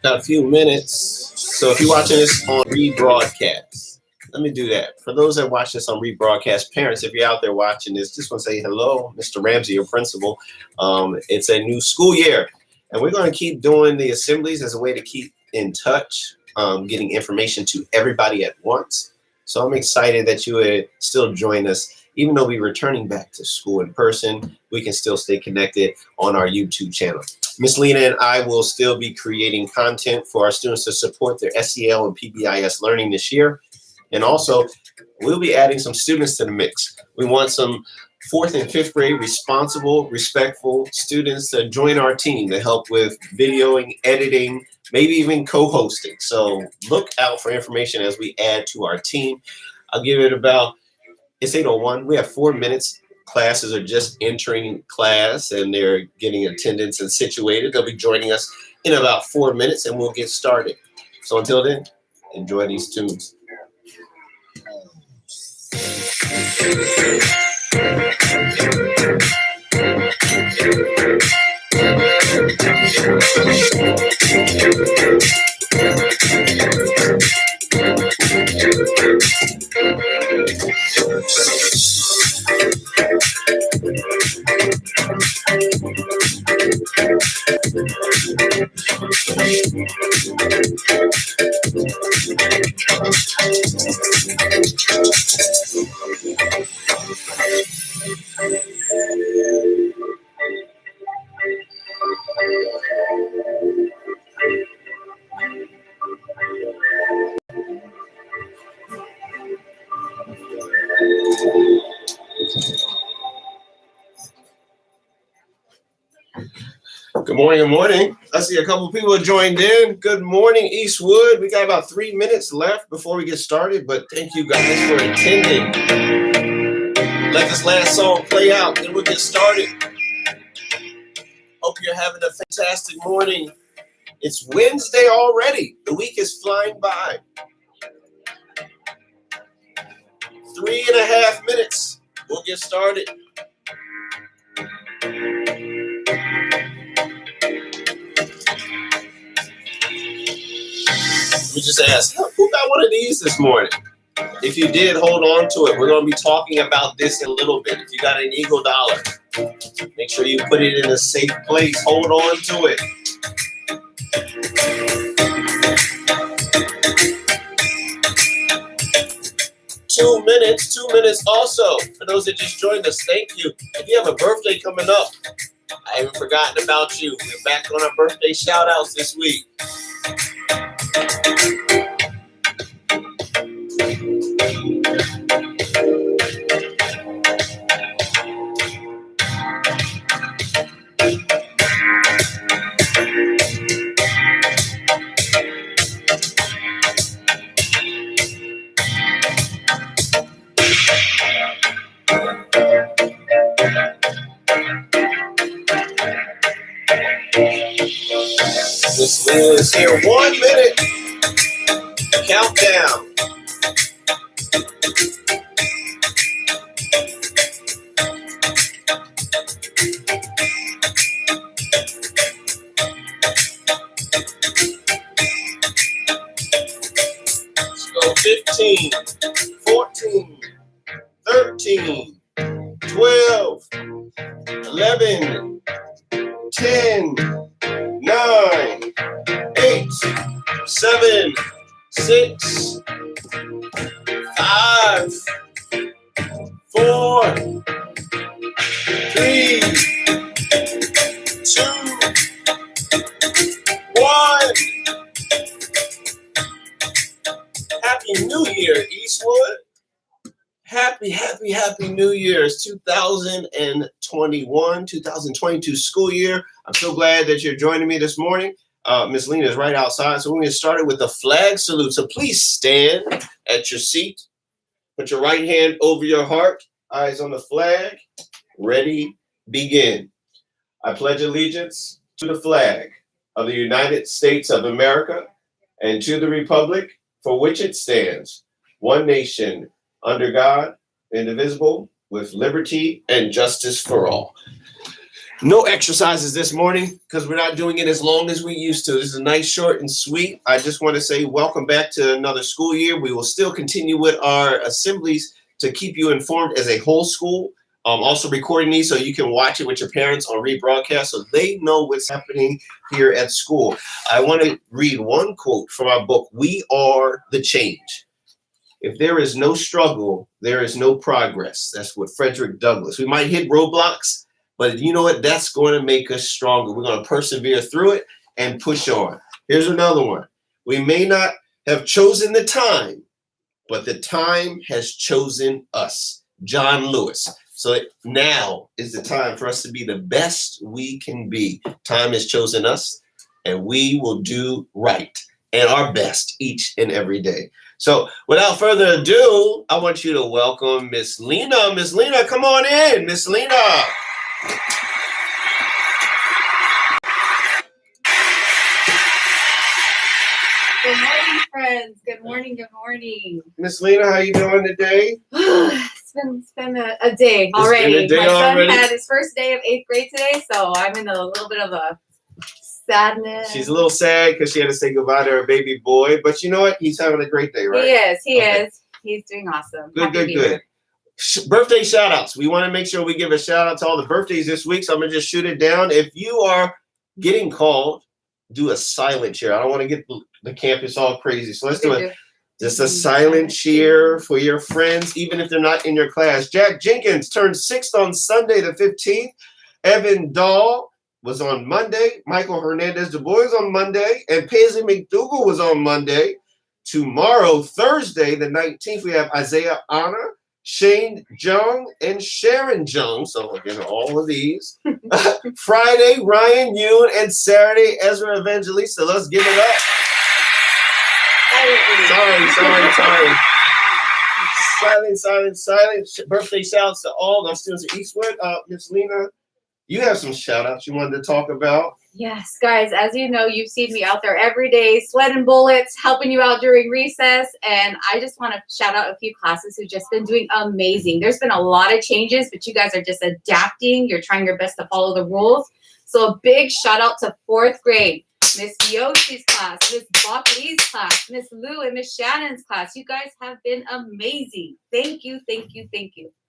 Got a few minutes. So if you're watching this on rebroadcast, let me do that. For those that watch this on rebroadcast, parents, if you're out there watching this, just want to say hello, Mr. Ramsey, your principal. It's a new school year, and we're going to keep doing the assemblies as a way to keep in touch, getting information to everybody at once. So I'm excited that you would still join us. Even though we're returning back to school in person, we can still stay connected on our YouTube channel. Miss Lena and I will still be creating content for our students to support their SEL and PBIS learning this year. And also, we'll be adding some students to the mix. We want some 4th and 5th grade responsible, respectful students to join our team to help with videoing, editing, maybe even co-hosting. So look out for information as we add to our team. I'll give it about, it's 8:01. We have 4 minutes. Classes are just entering class and they're getting attendance and situated. They'll be joining us in about 4 minutes and we'll get started. So until then, enjoy these tunes. Good morning, good morning. I see a couple people joined in. Good morning, Eastwood. We got about 3 minutes left before we get started, but thank you guys for attending. Let this last song play out, then we'll get started. Hope you're having a fantastic morning. It's Wednesday already. The week is flying by. 3.5 minutes. We'll get started. We just asked, who got one of these this morning? If you did, hold on to it. We're going to be talking about this in a little bit. If you got an Eagle dollar, make sure you put it in a safe place. Hold on to it. Two minutes also. For those that just joined us, thank you. If you have a birthday coming up, I haven't forgotten about you. We're back on our birthday shout outs this week. Miss Lena is here. 1 minute. Countdown. Let's go 15, 14, 13, 12, 11, 10, 9, 8, 7, 6, 5, 4, 3, 2, 1. Happy New Year, Eastwood. Happy New Year. It's 2021, 2022 school year. I'm so glad that you're joining me this morning. Miss Lena is right outside, so we're going to get started with the flag salute. So please stand at your seat. Put your right hand over your heart, eyes on the flag. Ready, begin. I pledge allegiance to the flag of the United States of America and to the republic for which it stands, one nation, under God, indivisible, with liberty and justice for all. No exercises this morning because we're not doing it as long as we used to. This is a nice, short, and sweet. I just want to say welcome back to another school year. We will still continue with our assemblies to keep you informed as a whole school. Also recording these so you can watch it with your parents on rebroadcast so they know what's happening here at school. I want to read one quote from our book, We Are the Change. If there is no struggle, there is no progress. That's what Frederick Douglass. We might hit roadblocks, but you know what? That's going to make us stronger. We're going to persevere through it and push on. Here's another one. We may not have chosen the time, but the time has chosen us. John Lewis. So now is the time for us to be the best we can be. Time has chosen us, and we will do right and our best each and every day. So without further ado, I want you to welcome Miss Lena. Miss Lena, come on in, Miss Lena. Good morning, friends. Good morning. Good morning. Miss Lena, how you doing today? It's been a day already. It's been a day My son already? had his first day of 8th grade today, so I'm in a little bit of a sadness. She's a little sad because she had to say goodbye to her baby boy, but you know what? He's having a great day, right? He is. He's doing awesome. Good. Birthday shout outs. We want to make sure we give a shout out to all the birthdays this week, so I'm going to just shoot it down. If you are getting called, do a silent cheer. I don't want to get the campus all crazy, so let's do it. Just a silent cheer for your friends, even if they're not in your class. Jack Jenkins turned 6th on Sunday the 15th. Evan Dahl was on Monday. Michael Hernandez Du Bois on Monday. And Paisley McDougal was on Monday. Tomorrow, Thursday the 19th, we have Isaiah Honor, Shane Jung, and Sharon Jung. So again, all of these. Friday, Ryan Yoon, and Saturday, Ezra Evangelista. Let's give it up. Sorry. Silent. Birthday shouts to all the students at Eastwood. Miss Lena, you have some shout outs you wanted to talk about. Yes, guys, as you know, you've seen me out there every day, sweating bullets, helping you out during recess. And I just want to shout out a few classes who've just been doing amazing. There's been a lot of changes, but you guys are just adapting. You're trying your best to follow the rules. So a big shout out to 4th grade. Miss Yoshi's class, Miss Bok Lee's class, Miss Lou and Miss Shannon's class. You guys have been amazing. Thank you.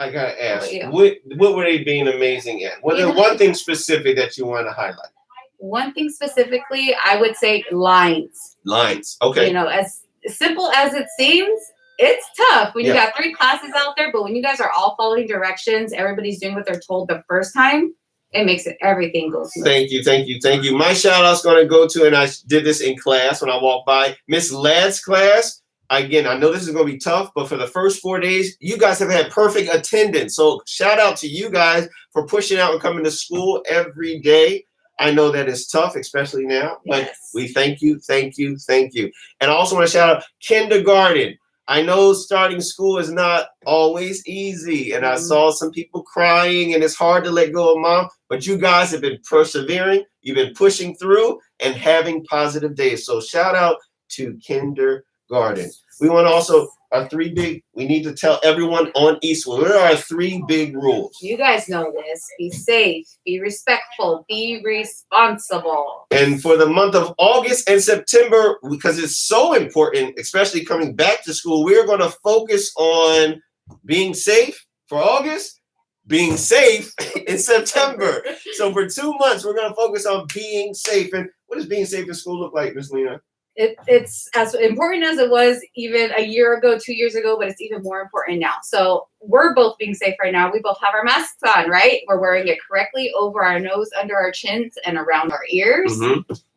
I gotta ask, what were they being amazing at? Was there one thing specific that you want to highlight? One thing specifically, I would say lines. Lines, okay. You know, as simple as it seems, it's tough when you got 3 classes out there, but when you guys are all following directions, everybody's doing what they're told the first time, it makes everything go smooth. Thank you. My shout out's going to go to, and I did this in class when I walked by, Miss Ladd's class. Again, I know this is going to be tough, but for the first 4 days, you guys have had perfect attendance. So shout out to you guys for pushing out and coming to school every day. I know that it's tough, especially now, but we thank you. And I also want to shout out kindergarten. I know starting school is not always easy, and I saw some people crying, and it's hard to let go of mom, but you guys have been persevering, you've been pushing through, and having positive days. So shout out to kindergarten. We want to also, we need to tell everyone on Eastwood, what are our 3 big rules? You guys know this. Be safe, be respectful, be responsible. And for the month of August and September, because it's so important, especially coming back to school, we're going to focus on being safe for August, being safe in September. So for 2 months, we're going to focus on being safe. And what does being safe in school look like, Ms. Lena? It's as important as it was even a year ago, 2 years ago, but it's even more important now. So we're both being safe right now. We both have our masks on, right? We're wearing it correctly over our nose, under our chins, and around our ears.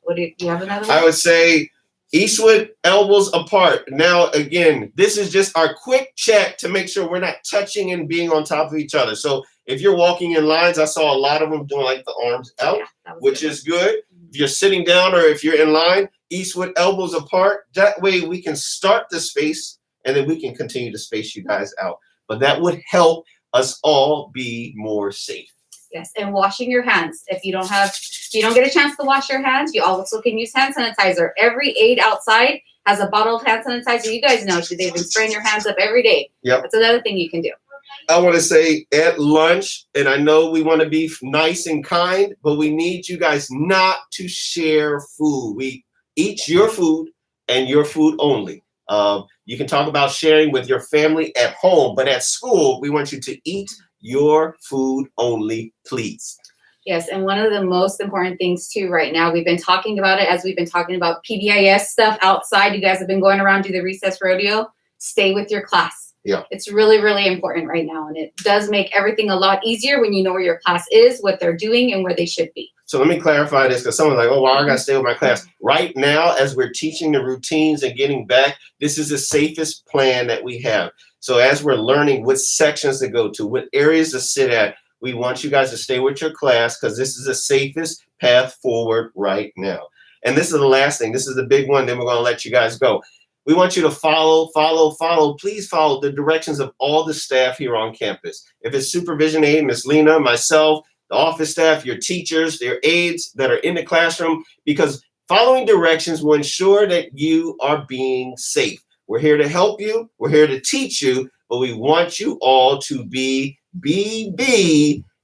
What do you have another one? I would say Eastwood, elbows apart. Now, again, this is just our quick check to make sure we're not touching and being on top of each other. So if you're walking in lines, I saw a lot of them doing like the arms out, which is good. If you're sitting down or if you're in line, Eastwood, elbows apart. That way we can start the space and then we can continue to space you guys out. But that would help us all be more safe. Yes, and washing your hands. If you don't get a chance to wash your hands, you also can use hand sanitizer. Every aide outside has a bottle of hand sanitizer. You guys know they've been spraying your hands up every day. Yep. That's another thing you can do. I want to say at lunch, and I know we want to be nice and kind, but we need you guys not to share food. We eat your food and your food only. You can talk about sharing with your family at home, but at school, we want you to eat your food only, please. Yes, and one of the most important things too right now, we've been talking about it as we've been talking about PBIS stuff outside. You guys have been going around to the recess rodeo. Stay with your class. Yeah. It's really, really important right now. And it does make everything a lot easier when you know where your class is, what they're doing, and where they should be. So let me clarify this, because someone's like, oh, well, I got to stay with my class. Right now, as we're teaching the routines and getting back, this is the safest plan that we have. So as we're learning what sections to go to, what areas to sit at, we want you guys to stay with your class, because this is the safest path forward right now. And this is the last thing. This is the big one. Then we're going to let you guys go. We want you to follow. Please follow the directions of all the staff here on campus. If it's supervision aide, Miss Lena, myself, the office staff, your teachers, their aides that are in the classroom, because following directions will ensure that you are being safe. We're here to help you. We're here to teach you, but we want you all to be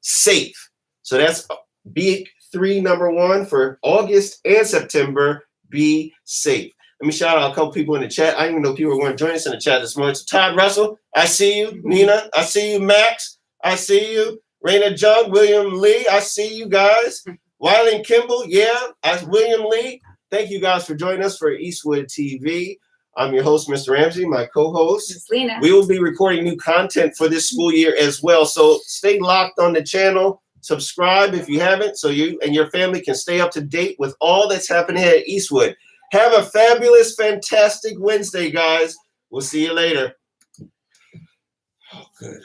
safe. So that's big 3, number 1 for August and September. Be safe. Let me shout out a couple people in the chat. I didn't even know people were going to join us in the chat this morning. So Todd Russell, I see you. Nina, I see you. Max, I see you. Raina Jung, William Lee, I see you guys. Wyland Kimball, yeah, as William Lee. Thank you guys for joining us for Eastwood TV. I'm your host, Mr. Ramsey, my co-host. Ms. Lena. We will be recording new content for this school year as well. So stay locked on the channel. Subscribe if you haven't, so you and your family can stay up to date with all that's happening at Eastwood. Have a fabulous, fantastic Wednesday, guys. We'll see you later. Oh, good.